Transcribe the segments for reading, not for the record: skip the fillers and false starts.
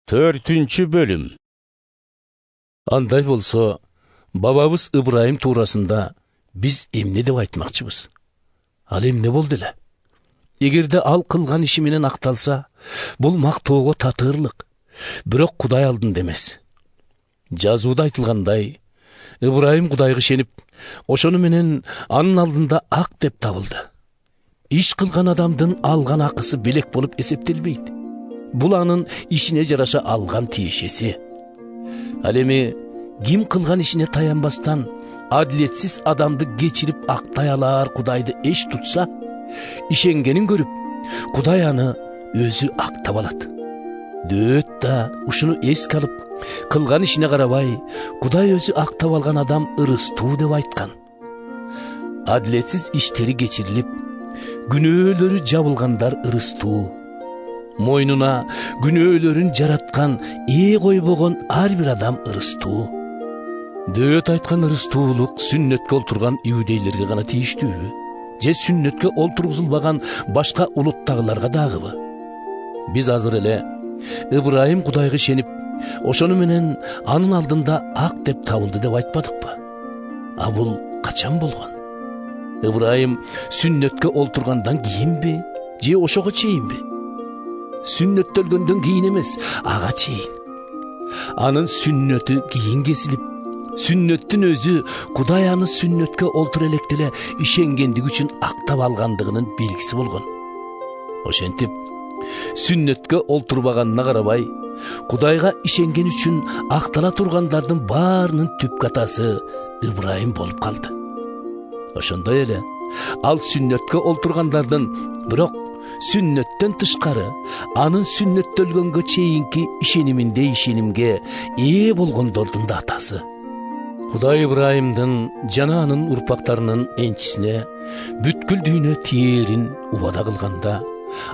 4 bölüm. Андай болсо, bababız Ibrahim tuurasында biz эмне деп айтмакчыбыз? Ал эмне болду эле? Эгерде ал кылган иши менен акталса, бул мактоого татырлык, бирок Кудай алдында эмес. Жазууда айтылгандай, Ибрайым Кудайга ишенип, ошону менен анын алдында ак деп табылды. Иш кылган адамдын алган акысы белек болуп эсептелбейт. Бул анын ишине жараша алган тиешеси. Ал эми ким кылган ишине таянбастан адилетсиз адамды кечирип актай алар Кудайды эч тутса, ишенгенин көрүп, Кудай аны өзү актап алат. Дөөт да ушуну эске алып, кылган ишине карабай, Кудай өзү актап алган адам ырыстуу деп айткан. Адилетсиз иштери кечирилип, күнөөлөрү жабылгандар ырыстуу. Мойнуна күнөөлөрүн жараткан койбогон ар бир адам ырыстуу. Дөөт айткан ырыстуулук сүннөткө олтурган иудейлерге гана тийиштүүбү? Же сүннөткө олтургузулбаган башка улуттагыларга дагыбы? Биз азыр эле Ибрайым Кудайга ишенип, ошону менен анын алдында ак деп табылды деп айтпадыкпы? А бул качан болгон? Ибрайым сүннөткө олтургандан кийинби, же ошого чейинби? Сүннөттөлгөндөн кийин эмес, ага чейин. Анын сүннөтү кийин кесилип, сүннөттүн өзү Кудай аны сүннөткө олтура электеле ишенгендиги үчүн актап алгандыгынын белгиси болгон. Ошентип, сүннөткө олтурбаганына карабай, Кудайга ишенген үчүн актала тургандардын баарынын түп катасы Ибрайым болуп калды. Ошондой эле, ал сүннөткө олтургандардын, бирок сүннөттөн тышкары анын сүннөттөлгөнгө чейинки ишениминде ишенимге болгондордун да атасы. Кудай Ибрайымдын жана анын урпактарынын энчисине бүткүл дүйнө тиерин убада кылганда,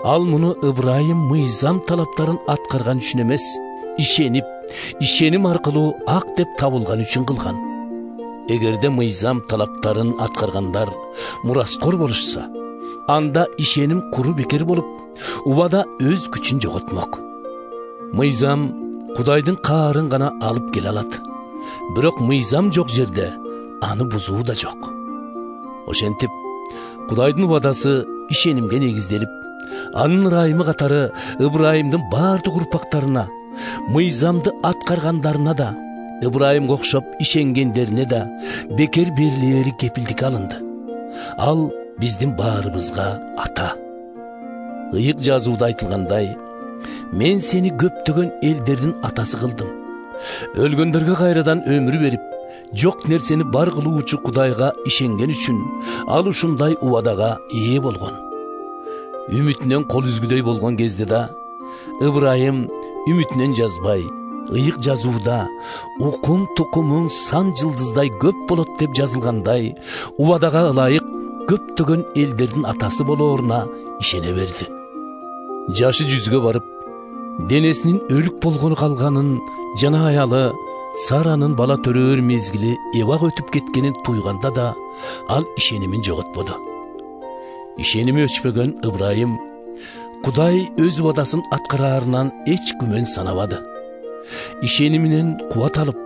ал муну Ибрайым мыйзам талаптарын аткарган үчүн эмес, ишенип, ишеним аркылуу ак деп табылган үчүн кылган. Эгерде мыйзам талаптарын аткаргандар мураскор болушса, анда ишеним куру бекер болуп, убада өз күчүн жоготмок. Мыйзам Кудайдын каарын гана алып келе алат. Бирок мыйзам жок жерде аны бузуу да жок. Ошентип, Кудайдын убадасы ишенимге негизделип, анын ырайымы катары Ибрайымдын баардык урпактарына, мыйзамды аткаргандарына да, Ибрайымга окшоп ишенгендерине да бекер берилери кепилдик алынды. Ал биздин баарыбызга ата. Ыйык жазууда айтылгандай, мен сени көптөгөн элдердин атасы кылдым. Өлгөндөргө кайрадан өмүр берип, жок нерсени бар кылуучу Кудайга ишенген үчүн ал ушундай убадага болгон. Үмүтүнөн кол үзгүдөй болгон кезде да Ибрайым үмүтүнөн жазбай, ыйык жазууда укум тукумуң сан жылдыздай көп болот деп жазылгандай, убадага ылайык көптөгөн элдердин атасы болооруна ишене берди. Жашы 100-гө барып, денесинин өлүк болгону калганын жана аялы Саранын бала төрөөр мезгили эбак өтүп кеткенин туйганда да ал ишенимин жоготподу. Ишеними өчпөгөн Ибрайым Кудай өз убадасын аткараарынан эч күмөн санабады. Ишениминен кубат алып,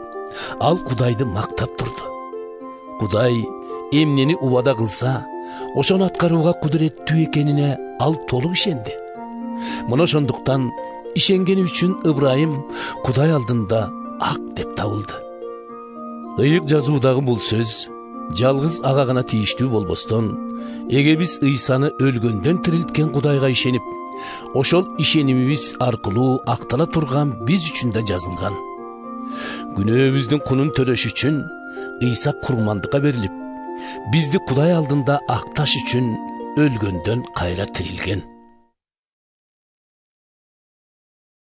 ал Кудайды мактап турду. Кудай эмнени убада кылса, ошону аткарууга кудуреттүү экенине ал толук ишенди. Мына ошондуктан ишенгени үчүн Ибрайым Кудай алдында ак деп табылды. Ыйык жазуудагы бул сөз жалгыз ага гана тийиштүү болбостон, эге биз Ыйсаны өлгөндөн тирилткен Кудайга ишенип, ошол ишенимибиз аркылуу актала турган биз үчүн да жазылган. Күнөөбүздүн кунун төлөш үчүн Ыйса курмандыкка берилип, бизди Кудай алдында акташ үчүн өлгөндөн кайра тирилген.